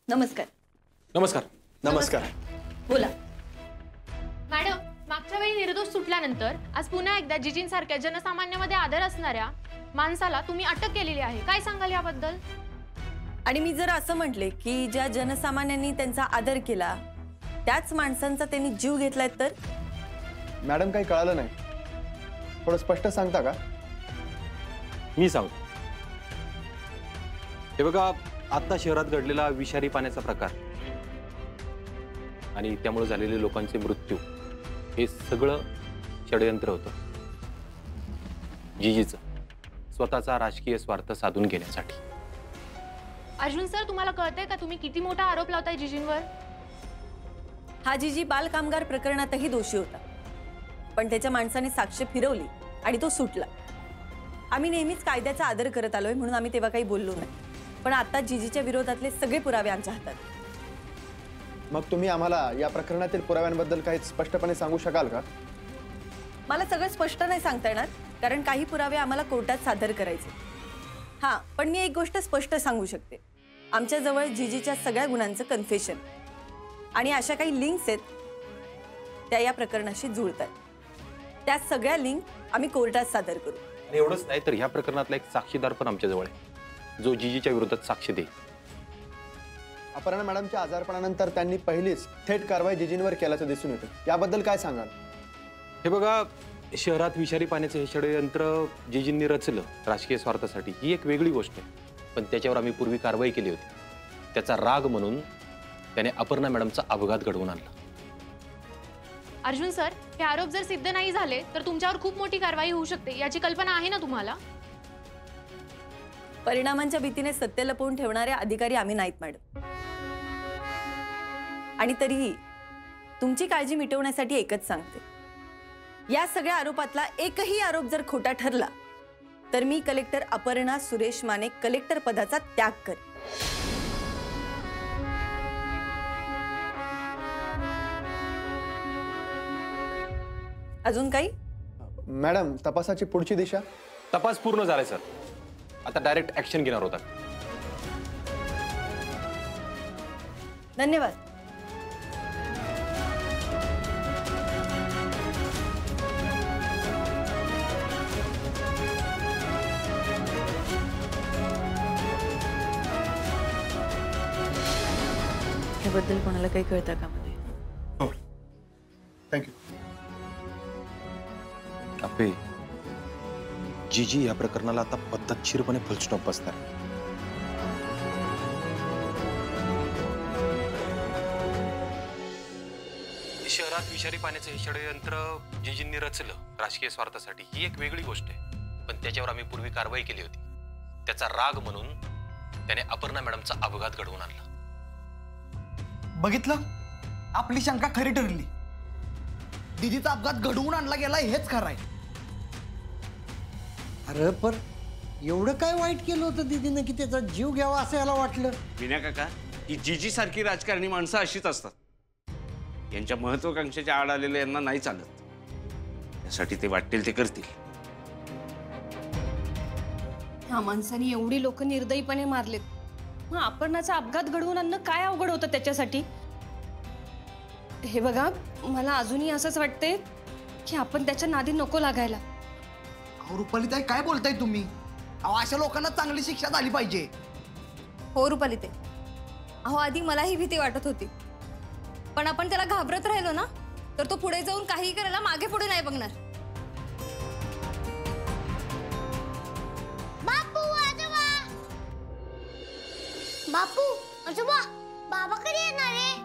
नमस्कार. नमस्कार. नमस्कार. बोला. मॅडम, मागच्या वेळी निर्दोष सुटल्यानंतर आज पुन्हा एकदा जिजींसारख्या जनसामान्यामध्ये आदर असणाऱ्या माणसाला तुम्ही अटक केलेली आहे. काय सांगाल याबद्दल? आणि मी जर असं म्हटले की ज्या जनसामान्यांनी त्यांचा आदर केला त्याच माणसांचा त्यांनी जीव घेतलाय तर? मॅडम काही कळालं नाही, थोडं स्पष्ट सांगता का? मी सांगतो. हे बघा, आता शहरात घडलेला विषारी पाण्याचा प्रकार आणि त्यामुळे झालेले लोकांचे मृत्यू हे सगळं षडयंत्र होतं जीजीचं, स्वतःचा राजकीय स्वार्थ साधून घेण्यासाठी. अर्जुन सर, तुम्हाला कळतंय का तुम्ही किती मोठा आरोप लावताय जीजींवर? हा जीजी बाल कामगार प्रकरणातही दोषी होता, पण त्याच्या माणसाने साक्ष फिरवली आणि तो सुटला. आम्ही नेहमीच कायद्याचा आदर करत आलोय म्हणून आम्ही तेव्हा काही बोललो नाही, पण आता जीजीच्या विरोधातले सगळे पुरावे आमच्या हातात. मग तुम्ही आम्हाला या प्रकरणातील पुराव्यांबद्दल काही स्पष्टपणे सांगू शकाल का? मला सगळं स्पष्ट नाही सांगता येणार, कारण काही पुरावे आम्हाला कोर्टात सादर करायचे. हां, पण मी एक गोष्ट स्पष्ट सांगू शकते. आमच्याजवळ जीजीच्या सगळ्या गुन्ह्यांचं कन्फेशन आणि अशा काही लिंक्स आहेत त्या या प्रकरणाशी जुळतात. त्या सगळ्या लिंक आम्ही कोर्टात सादर करू. आणि एवढंच नाही तर ह्या प्रकरणातला एक साक्षीदार पण आमच्याजवळ आहे जो जीजीच्या विरोधात साक्ष देईल. अपर्णा मॅडमच्या आजारपणानंतर त्यांनी पहिलीच थेट कारवाई जीजींवर केल्याचं दिसून येतं, याबद्दल काय सांगाल? हे बघा, शहरात विषारी पाण्याचं हे षडयंत्र जीजींनी रचलं राजकीय स्वार्थासाठी ही एक वेगळी गोष्ट आहे, पण त्याच्यावर आम्ही पूर्वी कारवाई केली होती. त्याचा राग म्हणून त्याने अपर्णा मॅडमचा अपघात घडवून आणला. अर्जुन सर, हे आरोप जर सिद्ध नाही झाले तर तुमच्यावर खूप मोठी कारवाई होऊ शकते, याची कल्पना आहे ना तुम्हाला? परिणामांच्या भीतीने सत्य लपवून ठेवणारे अधिकारी आम्ही नाहीत मॅडम. आणि तरीही तुमची काळजी मिटवण्यासाठी एकच सांगते, या सगळ्या आरोपातला एकही आरोप जर खोटा ठरला तर मी कलेक्टर अपर्णा सुरेश माने कलेक्टर पदाचा त्याग करेन. अजून काही? मॅडम, तपासाची पुढची दिशा? तपास पूर्ण झालाय सर, आता डायरेक्ट ऍक्शन घेणार होता. धन्यवाद. याबद्दल कोणाला काही कळतं का मध्ये? हो, थँक्यू. आपे, जीजी या प्रकरणाला आता पद्धतशीरपणे फुलस्टॉप बसणार. शहरात विषारी पाण्याचं हे षडयंत्र जीजींनी रचलं राजकीय स्वार्थासाठी ही एक वेगळी गोष्ट आहे, पण त्याच्यावर आम्ही पूर्वी कारवाई केली होती. त्याचा राग म्हणून त्याने अपर्णा मॅडमचा अपघात घडवून आणला. बघितलं, आपली शंका खरी ठरली. दीदीचा अपघात घडवून आणला गेला हेच खरं आहे. अरे पण एवढं काय वाईट केलं होतं दीदीनं की त्याचा जीव घ्यावा असं याला वाटलं? विना काका, ही जीजी सारखी राजकारणी माणसं अशीच असतात. यांच्या महत्वाकांक्षेच्या आड आलेल्या यांना नाही चालत, त्यासाठी ते वाटेल ते करतील. ह्या माणसाने एवढी लोक निर्दयीपणे मारलेत, मग अपर्णाचा अपघात घडवून आणणं काय अवघड होतं त्याच्यासाठी? हे बघा, मला अजूनही असंच वाटते की आपण त्याच्या नादी नको लागायला. अहो रुपालीताई, काय बोलताय तुम्ही? अहो अशा लोकांना चांगली शिक्षा झाली पाहिजे. हो रुपालीताई, अहो आधी मलाही भीती वाटत होती, पण आपण त्याला घाबरत राहिलो ना तर तो पुढे जाऊन काही करायला मागे पुढे नाही बघणार. बापू, आजोबा, बाबा कधी येणार आहे?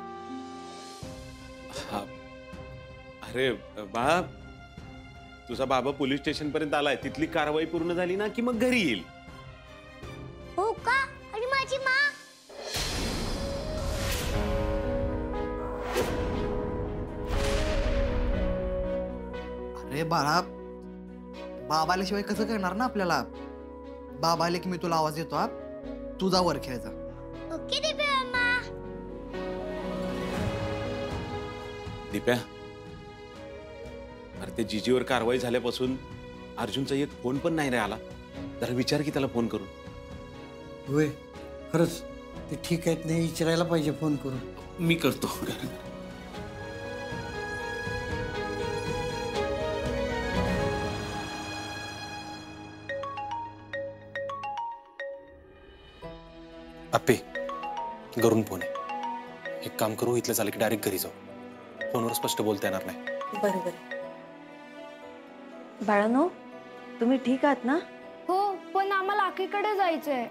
अरे बाळा, तुझा बाबा पोलीस स्टेशन पर्यंत आलाय, तिथली कारवाई पूर्ण झाली ना की मग घरी येईल. हो का? आणि माझी माँ? अरे बाळा, बाबा आल्याशिवाय कसं करणार ना आपल्याला? बाबा आले की मी तुला आवाज देतो, तुझा वर खेळायचा. ओके दिप्या मामा. दिप्या, अरे ते जीजीवर कारवाई झाल्यापासून अर्जुनचा एक फोन पण नाही रे आला. जरा विचार की त्याला फोन करून. होय, खरंच ते ठीक आहेत नाही विचारायला पाहिजे फोन करून. मी करतो. अप्पे घरून फोन आहे. एक काम करू, इथलं झालं की डायरेक्ट घरी जाऊ. फोनवर स्पष्ट बोलता येणार नाही. बरोबर. बाळांनो, तुम्ही ठीक आहात ना? हो, पण आम्हाला आखीकडे जायचंय.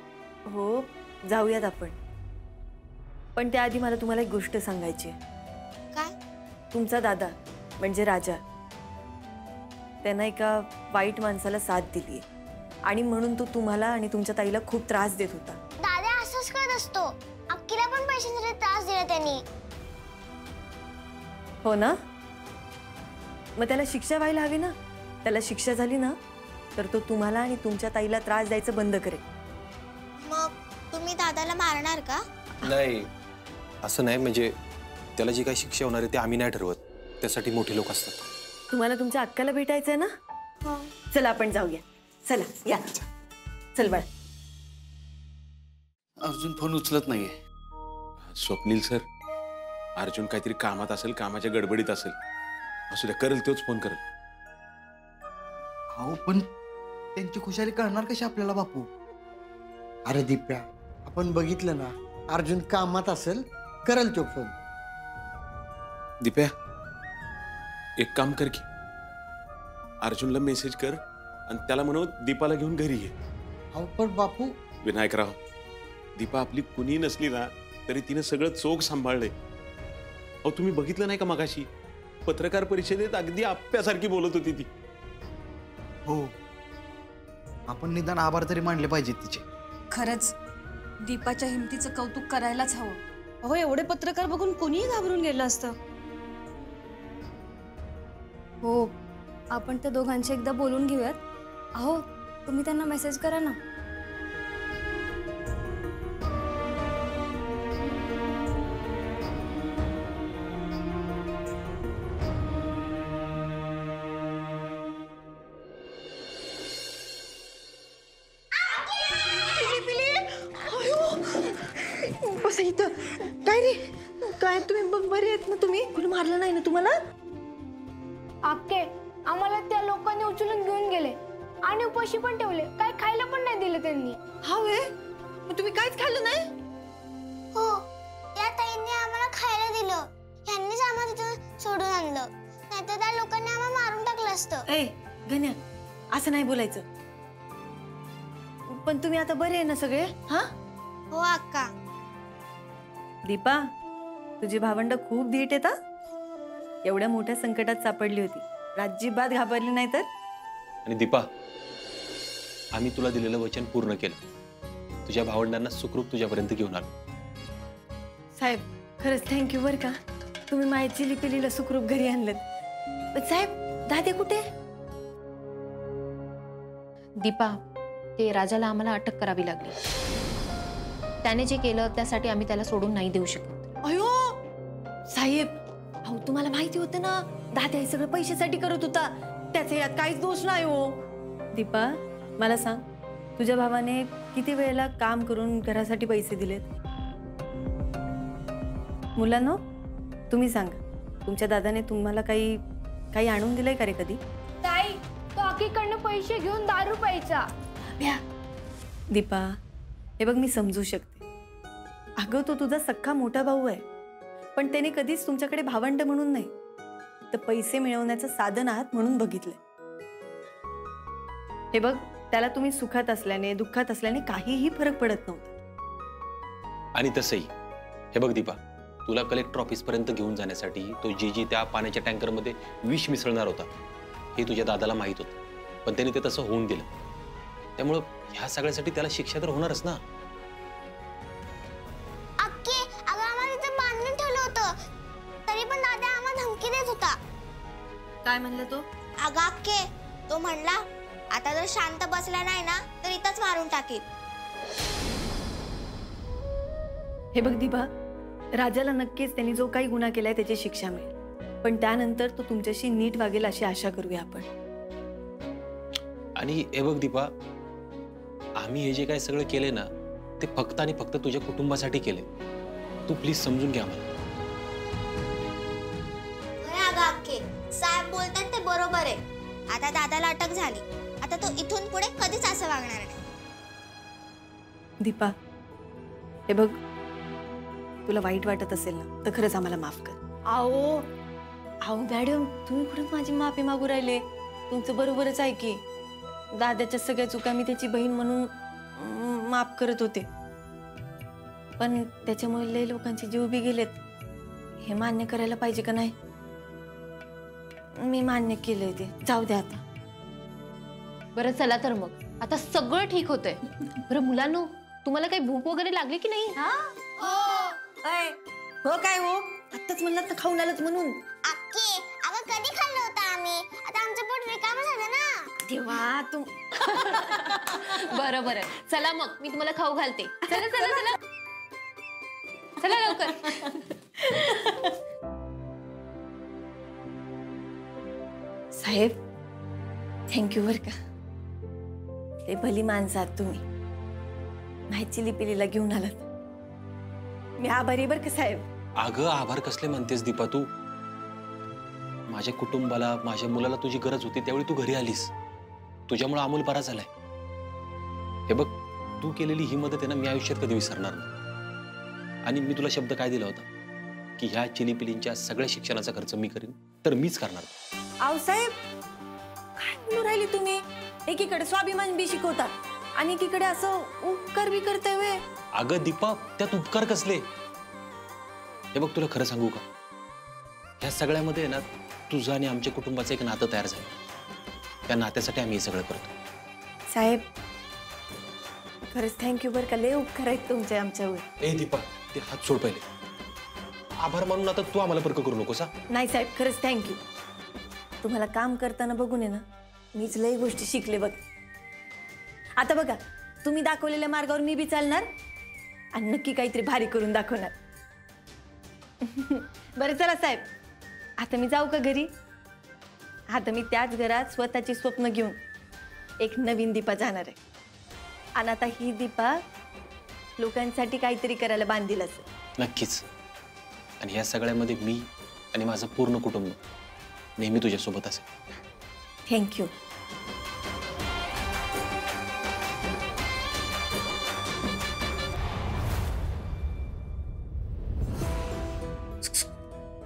हो, जाऊयात आपण. पण त्याआधी मला तुम्हाला एक गोष्ट सांगायची आहे. काय? तुमचा दादा म्हणजे राजा, त्यानं एका वाईट माणसाला साथ दिली आणि म्हणून तो तुम्हाला आणि तुमच्या ताईला खूप त्रास देत होता. दादा असंच करत असतो. अक्कीला पण पैशांसाठी त्रास दिला त्यांनी. हो ना? मग त्याला शिक्षा व्हायला हवी ना. त्याला शिक्षा झाली ना तर तो तुम्हाला आणि तुमच्या ताईला त्रास द्यायचं बंद करेल. मग तुम्ही दादाला मारणार का? नाही, असं नाही. म्हणजे त्याला जी काही शिक्षा होणार आहे ते आम्ही नाही ठरवत. त्यासाठी मोठे लोक असतात. तुम्हाला तुमच्या अक्काला भेटायचंय ना? हो. चला आपण जाऊया. चला या. चल बाळ. अर्जुन फोन उचलत नाहीये. स्वप्नील सर, अर्जुन काहीतरी कामात असेल, कामाच्या गडबडीत असेल. असू द्या, करेल तोच फोन करेल. हो पण त्यांची खुशाली कळणार कशी आपल्याला बापू? अरे दिप्या, आपण बघितलं ना, अर्जुन कामात असेल, करल तो फोन. दिप्या, एक काम कर की अर्जुनला मेसेज कर आणि त्याला म्हणव दीपाला घेऊन घरी ये. अहो पण बापू, विनायकराव, दीपा आपली कुणी नसली ना तरी तिने सगळं चोख सांभाळलंय. अहो तुम्ही बघितलं नाही का मगाशी पत्रकार परिषदेत अगदी आप्यासारखी बोलत होती ती. हो, आपण निदान आभार तरी मानले पाहिजेत तिचे. खरंच दीपाच्या हिमतीचं कौतुक करायलाच हवं. अहो एवढे पत्रकार बघून कोणीही घाबरून गेलं असतं. हो, आपण त्या दोघांशी एकदा बोलून घेऊयात. अहो, तुम्ही त्यांना मेसेज करा ना. बस इथं. काय रे, काय तुम्ही बरे आहेत ना? तुम्ही कुणी मारलं नाही ना तुम्हाला? आके, आम्हाला त्या लोकांनी उचलून घेऊन गेले आणि उपाशी पण ठेवले. काय खायला पण नाही दिलं त्यांनी. हा वे, मग तुम्ही काहीच खाल्लं नाही? हो, त्या ताईंनी आम्हाला खायला दिलं. यांनीच आम्हाला तिथून सोडून आणलं. नाहीतर त्या लोकांनी आम्हाला मारून टाकलं असतं. ए गण्या, असं नाही बोलायचं. पण तुम्ही आता बरे आहे ना सगळे? हा हो अक्का. दीपा, तुझी भावंड खूप धीट येतात. एवढ्या मोठ्या संकटात सापडली होती, अजिबात घाबरली नाही तर. आणि दीपा, आम्ही तुला दिलेलं वचन पूर्ण केलं. तुझ्या भावंडांना सुखरूप तुझ्यापर्यंत घेऊन आलो. साहेब, खरंच थँक्यू बरं का. तुम्ही मायची लिपिलीला सुखरूप घरी आणलं. साहेब, दादे कुठे? दीपा, ते राजाला आम्हाला अटक करावी लागली. त्याने जे केलं त्यासाठी आम्ही त्याला सोडून नाही देऊ शकत. अयो साहेब, अहो तुम्हाला माहिती होतं ना, दादा हे सगळं पैशासाठी करत होता. त्याचे यात काहीच दोष नाही हो. दीपा, मला सांग, तुझ्या भावाने किती वेळेला काम करून घरासाठी पैसे दिलेत? मुलांनो, तुम्ही सांगा, तुमच्या दादाने तुम्हाला काही आणून दिलंय का रे कधी? ताई, तो आकीकडनं पैसे घेऊन दारू प्यायचा. दीपा, हे बघ, मी समजू शकते. अगं, तो तुझा सख्खा मोठा भाऊ आहे, पण त्याने कधीच तुमच्याकडे भावंड म्हणून नाही, तर पैसे मिळवण्याचं साधन आहात म्हणून बघितलंय. हे बघ, त्याला तुम्ही सुखात असल्याने दुःखात असल्याने काहीही फरक पडत नव्हता. आणि तसंही हे बघ दीपा, तुला कलेक्टर ऑफिस पर्यंत घेऊन जाण्यासाठी तो जी त्या पाण्याच्या टँकरमध्ये विष मिसळणार होता हे तुझ्या दादाला माहित होतं, पण त्याने ते तसं होऊन दिलं. त्यामुळं ह्या सगळ्यासाठी त्याला शिक्षा तर होणारच ना. अक्के, अगं आम्हाला तिथे बांधून ठेवलं होतं, तरी पण दादा आम्हाला धमकी देत होता. काय म्हणलं तो? अगं अक्के, तो म्हणला आता जर शांत बसला नाही ना तर इथंच मारून टाकील. हे बघ दीपा, राजाला नक्कीच त्यांनी जो काही गुन्हा केलाय त्याची शिक्षा मिळेल, पण त्यानंतर तो तुमच्याशी नीट वागेल अशी आशा करूया आपण. आणि हे बघ दीपा, आम्ही हे जे काय सगळं केलंय ना ते फक्त आणि फक्त तुझ्या कुटुंबासाठी केले. तू प्लीज समजून घ्या मला. अगं अक्के, साहेब बोलतात ते बरोबर आहे. आता दादाला अटक झाली, आता तो इथून पुढे कधीच असं वागणार नाही. दीपा, हे बघ, तुला वाईट वाटत असेल ना तर खरंच आम्हाला माफ कर. आओ मॅडम, तुम्ही कुठे माझी माफी मागू राहिले? तुमचं बरोबरच आहे की. दादाच्या सगळ्या चुका मी त्याची बहीण म्हणून माफ करत होते, पण त्याच्यामुळे लय लोकांचे जीव बी गेलेत. हे मान्य करायला पाहिजे का नाही? मी मान्य केलंय ते, जाऊ द्या आता. बरं चला तर मग, आता सगळं ठीक होतंय. बरं मुलांनो, तुम्हाला काही भूक वगैरे लागली की नाही? हो काय हो, आत्ताच म्हणलात तर खाऊन आलंच म्हणून. अक्के, अगं कधी खाल्लं होतं आम्ही? आता आमचं पोट रिकामं झालं ना. तेव्हा तू बरं बरं, चला मग मी तुम्हाला खाऊ घालते. चला चला चला चला लवकर. साहेब, थँक्यू बर का. ते भली माणसं आहात तुम्ही. नाही चिलीपिलीला घेऊन आलात. मी आभारी बर का साहेब. अगं आभार कसले म्हणतेस दीपा तू? माझ्या कुटुंबाला, माझ्या मुलाला तुझी गरज होती त्यावेळी तू घरी आलीस. तुझ्यामुळे अमोल बरा झालाय. हे बघ, तू केलेली ही मदत आहे ना, मी आयुष्यात कधी विसरणार नाही. आणि मी तुला शब्द काय दिला होता की ह्या चिलीपिलींच्या सगळ्या शिक्षणाचा खर्च मी करीन, तर मीच करणार. आव साहेब, काय बोलू राहिले तुम्ही? एकीकडे स्वाभिमान बी शिकवतात आणि एकीकडे असं उपकार बी करताय वे. अगं दीपा, त्यात उपकार कसले? हे बघ, तुला खरं सांगू का, ह्या सगळ्यामध्ये आहे ना तुझं आणि आमच्या कुटुंबाचं एक नातं तयार झालं. त्या नात्यासाठी आम्ही हे सगळं करतो. साहेब, खरंच थँक्यू बर का. लय उपकार आहेत तुमचे आमच्यावर. ए दीपा, ते हात सोड पहिले. आभार मानून आता तू आम्हाला परक करू नकोस. नाही साहेब, खरंच थँक्यू. तुम्हाला काम करताना बघून आहे ना मीच लय गोष्टी शिकले बघ. आता बघा, तुम्ही दाखवलेल्या मार्गावर मी बी चालणार आणि नक्की काहीतरी भारी करून दाखवणार. बरं चला साहेब, आता मी जाऊ का घरी? आता मी त्याच घरात स्वतःची स्वप्न घेऊन एक नवीन दीपा जाणार आहे. आणि आता ही दीपा लोकांसाठी काहीतरी करायला बांधील असेल. नक्कीच. आणि ह्या सगळ्यामध्ये मी आणि माझं पूर्ण कुटुंब नेहमी तुझ्यासोबत असेल. थँक्यू.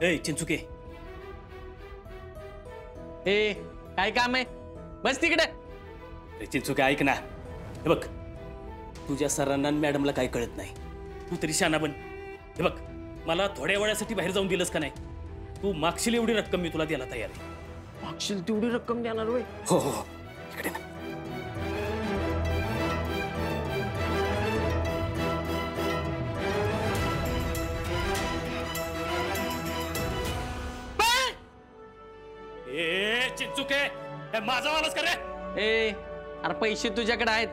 ए चिंचुके, ए काय काम आहे? बस तिकडे. चिंचुके ऐक ना, हे बघ, तुझ्या सरांना मॅडमला काय कळत नाही. तू तरी शाना बन. हे बघ, मला थोड्या वेळासाठी बाहेर जाऊन दिलंस का नाही? तू मागशील एवढी रक्कम मी तुला द्यायला तयार आहे. मागशील तेवढी रक्कम देणार होय? हो हो हो, इकडे ना. ए चिंचुके, माझा वालाच का रे? ए अरे, पैसे तुझ्याकडे आहेत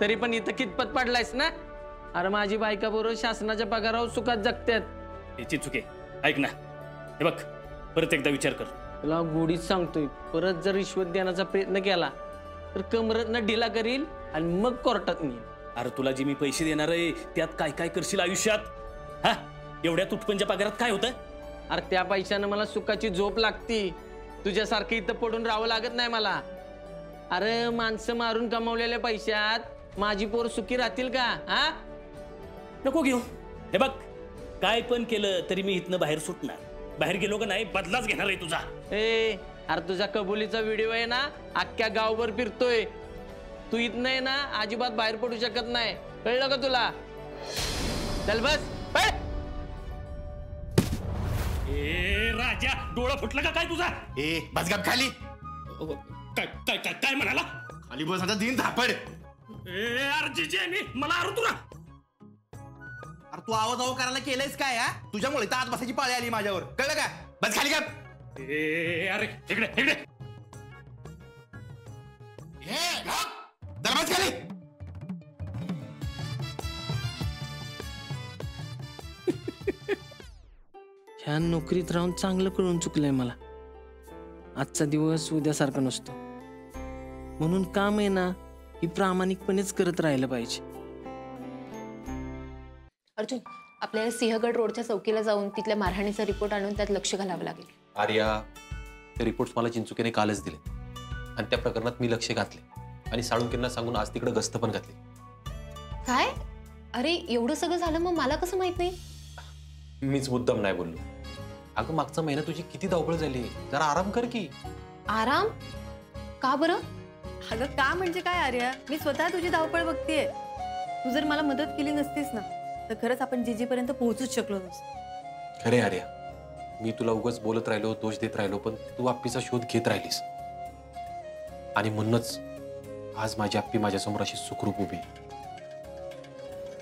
तरी पण इथं कितपत पडलायस ना? अरे माझी बायका बरोबर शासनाच्या पगारावर सुखात जगतात. ए चिंचुके, ऐक ना, हे बघ, परत एकदा विचार कर. तुला गोडीच सांगतोय, परत जर रिश्वत देण्याचा प्रयत्न केला तर कमरतनं ढिला करील आणि मग कोर्टात नेईल. अरे तुला जे मी पैसे देणार आहे त्यात काय काय करशील आयुष्यात? हा, एवढ्या तुटपंच्या पगारात काय होतं? अरे त्या पैशानं मला सुखाची झोप लागती. तुझ्यासारखं इथं पडून राहावं लागत नाही मला. अरे माणसं मारून कमावलेल्या पैशात माझी पोर सुखी राहतील का? हा, नको घेऊ. हे बघ, काय पण केलं तरी मी इथनं बाहेर सुटणार. बाहेर गेलो का नाही बदलाच घेणार आहे तुझा. ए अरे, तुझा कबुलीचा व्हिडिओ आहे ना, अख्ख्या गावभर फिरतोय. तू इथं आहे ना अजिबात बाहेर पडू शकत नाही, कळलं का तुला? चल बस. ए राजा, डोळा फुटला का काय तुझा? ए बस गप खाली. काय काय काय काय म्हणाला? खाली बस, आता दिन धापड. ए अर्जीचे मी मला अरे तुला. अरे तू आवाज करायला केलंयस काय? हा, तुझ्यामुळे तर आत बसायची पाळी आली माझ्यावर, कळलं का? बस खाली गप. ए अरे इकडे इकडे. ए बस खाली. ह्या नोकरीत राहून चांगलं कळून चुकलंय मला. आजचा दिवस उद्यासारखा नसतो, म्हणून काम आहे ना ही प्रामाणिकपणेच करत राहिलं पाहिजे. अर्जुन, आपल्याला सिंहगड रोडच्या चौकीला जाऊन तिथल्या मारहाणीचा रिपोर्ट आणून त्यात लक्ष घालावं लागेल. आर्या, ते रिपोर्ट्स मला चिंचुकेने कालच दिले आणि त्या प्रकरणात मी लक्ष घातले आणि साळुंकेंना सांगून आज तिकडे गस्त पण घातली. काय? अरे एवढं सगळं झालं, मग मला कसं माहित नाही? मीच मुद्दाम नाही बोललो. अगं मागचा महिना तुझी किती धावपळ झाली, जरा आराम कर की. आराम? का बरं? अगं का म्हणजे काय आर्या, मी स्वतः तुझी धावपळ बघतीये. तू जर मला मदत केली नसतीस ना तर खरंच आपण जीजीपर्यंत पोहोचूच शकलो नसतो. खरे आर्या, मी तुला उगाच बोलत राहिलो, दोष देत राहिलो, पण तू आप्पीचा शोध घेत राहिलीस आणि म्हणूनच आज माझी आप्पी माझ्यासमोर अशी सुखरूप उभी.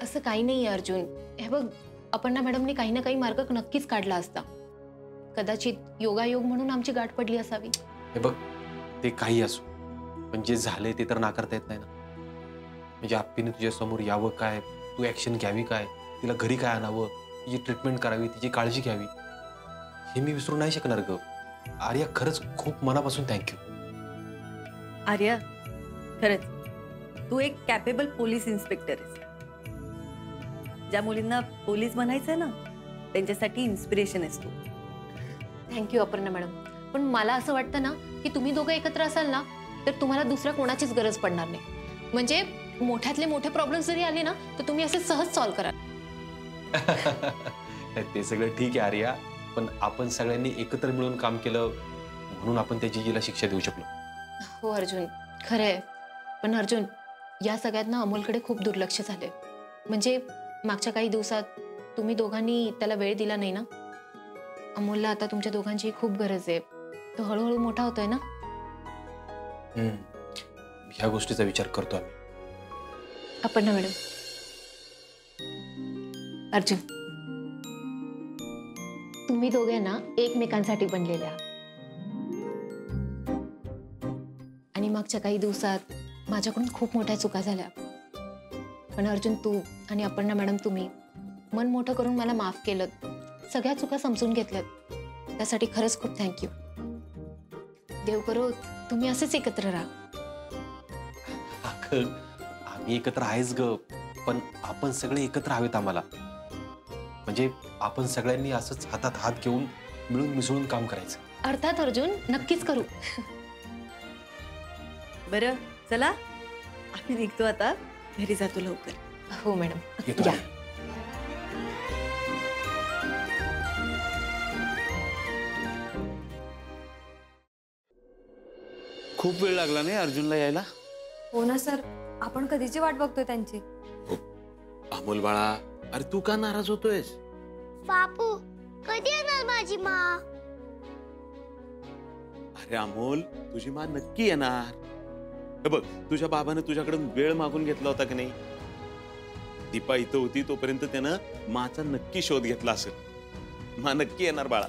असं काही नाही अर्जुन. हे बघ, अपर्णा मॅडमने काही ना काही मार्ग नक्कीच काढला असता. कदाचित योगायोग म्हणून आमची गाठ पडली असावी. हे बघ, ते काही असो, पण जे झाले ते तर नाकारता येत नाही ना. म्हणजे आप्पीने तुझ्या समोर यावं काय, तू ऍक्शन घ्यावी काय, तिला घरी काय आणावं, तिची ट्रीटमेंट करावी, तिची काळजी घ्यावी, हे मी विसरू नाही शकणार ग. आर्या, खरंच खूप मनापासून थँक्यू. आर्या, खरंच तू एक कॅपेबल पोलीस इन्स्पेक्टर आहेस. ज्या मुलींना पोलीस बनायचंय ना त्यांच्यासाठी इन्स्पिरेशन आहेस तू. Thank you Aparna madam. पण मला असं वाटतं ना की तुम्ही दोघं एकत्र असाल ना तर तुम्हाला दुसऱ्या कोणाचीच गरज पडणार नाही. म्हणजे मोठ्यातले मोठे प्रॉब्लेम जरी आले ना तर तुम्ही असे सहज सॉल्व्ह कराल. ते सगळं ठीक आहे आर्या, पण आपण सगळ्यांनी एकत्र मिळून काम केलं म्हणून आपण त्या जीजीला शिक्षा देऊ शकलो. हो अर्जुन, खरं आहे. पण अर्जुन, या सगळ्यात ना अमोलकडे खूप दुर्लक्ष झाले. म्हणजे मागच्या काही दिवसात तुम्ही दोघांनी त्याला वेळ दिला नाही ना. अमोलला आता तुमच्या दोघांची खूप गरज आहे. तो हळूहळू मोठा होतोय ना. ह्या गोष्टीचा विचार करतो आम्ही. अपर्णा मॅडम, अर्जुन, तुम्ही दोघे ना एकमेकांसाठी बनलेले आहात. आणि मागच्या काही दिवसात माझ्याकडून खूप मोठ्या चुका झाल्या. पण अर्जुन, तू आणि अपर्णा मॅडम तुम्ही मन मोठं करून मला माफ केलं, सगळ्या चुका समजून घेतल्यात. त्यासाठी खरंच खूप थँक्यू. देव करो तुम्ही असेच एकत्र राहा. आम्ही एकत्र आहेच ग, पण आपण सगळे एकत्र हवेत आम्हाला. म्हणजे आपण सगळ्यांनी असंच हातात हात घेऊन मिळून मिसळून काम करायचं. अर्थात अर्जुन, नक्कीच करू. बरं, चला आम्ही निघतो आता, घरी जातो लवकर. हो मॅडम, येतो. खूप वेळ लागला नाही अर्जुनला यायला. हो ना सर, आपण कधीची वाट बघतोय त्यांची. अमोल बाळा, अरे तू का नाराज होतोयस? बापू, कधी येणार माझी माँ? अरे अमोल, तुझी माँ नक्की येणार. हे बघ, तुझ्या बाबाने तुझ्याकडून वेळ मागून घेतला होता की नाही? दीपा इथं होती तोपर्यंत त्यानं माचा नक्की शोध घेतला असेल. माँ नक्की येणार बाळा.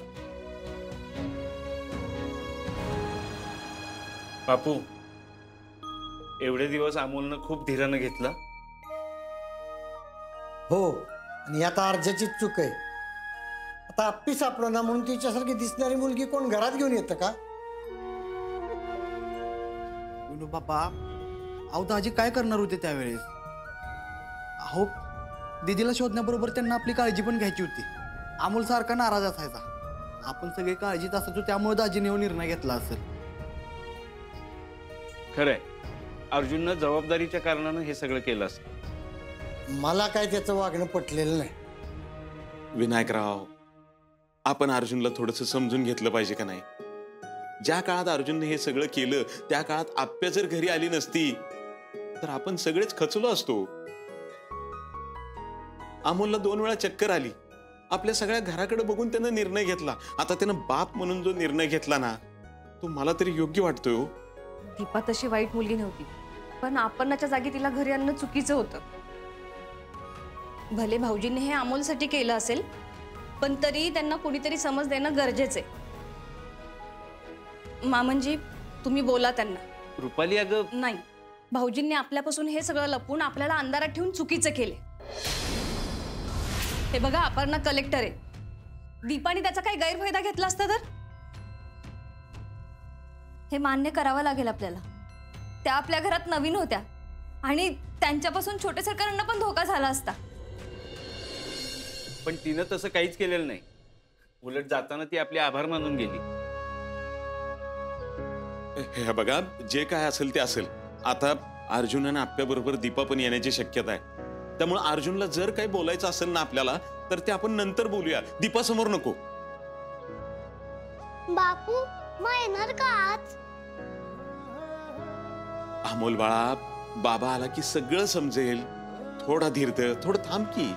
बापू, एवढे दिवस अमोलनं खूप धीरानं घेतलं. हो, आणि आता अर्जाची चूक आहे. आता आप्पी सापडना म्हणून तिच्यासारखी दिसणारी मुलगी कोण घरात घेऊन येतं का? बाबा, अहो दाजी काय करणार होते त्यावेळेस? अहो, दीदीला शोधण्याबरोबर त्यांना आपली काळजी पण घ्यायची होती. अमोल सारखा नाराज असायचा. आपण सगळे काळजीत असायचो, त्यामुळे दाजीने निर्णय घेतला असेल. खरंय, अर्जुननं जबाबदारीच्या कारणानं हे सगळं केलं असं. मला काय त्याचं वागणं पटलेलं नाही. विनायकराव, आपण अर्जुनला थोडंसं समजून घेतलं पाहिजे का नाही? ज्या काळात अर्जुनने हे सगळं केलं त्या काळात आप्या जर घरी आली नसती तर आपण सगळेच खचलो असतो. अमोलला 2 वेळा चक्कर आली. आपल्या सगळ्या घराकडे बघून त्यानं निर्णय घेतला. आता त्यानं बाप म्हणून जो निर्णय घेतला ना, तो मला तरी योग्य वाटतोय. हो, दीपा तशी वाईट मुलगी नव्हती, पण अपर्णाच्या जागी तिला घरी आणणं चुकीचं होतं. भले भाऊजींनी हे अमोलसाठी केलं असेल, पण तरी त्यांना कोणीतरी समज देणं गरजेचं आहे. मामनजी, तुम्ही बोला त्यांना. रुपाली, अगं नाही, भाऊजींनी आपल्यापासून हे सगळं लपवून आपल्याला अंधारात ठेवून चुकीचं केले. हे बघा, अपर्णा कलेक्टर आहे. दीपाने त्याचा काही गैरफायदा घेतला असता तर? हे मान्य करावं लागेल आपल्याला. त्या आपल्या घरात नवीन होत्या आणि त्यांच्यापासून छोटे सरकारांना पण धोका झाला असता. पण तिनं तसं काहीच केलेलं नाही. उलट जाताना ती आपले आभार मानून गेली. हे बघा, जे काय असेल ते असेल. आता अर्जुन आणि आप्याबरोबर दीपा पण येण्याची शक्यता आहे. त्यामुळे अर्जुनला जर काही बोलायचं असेल ना आपल्याला, तर ते आपण नंतर बोलूया, दीपा समोर नको. बापू मग येणार का आज? अमोल बाळा, बाबा आला की सगळं समजेल. थोडा धीर धर, थोडं थांब की.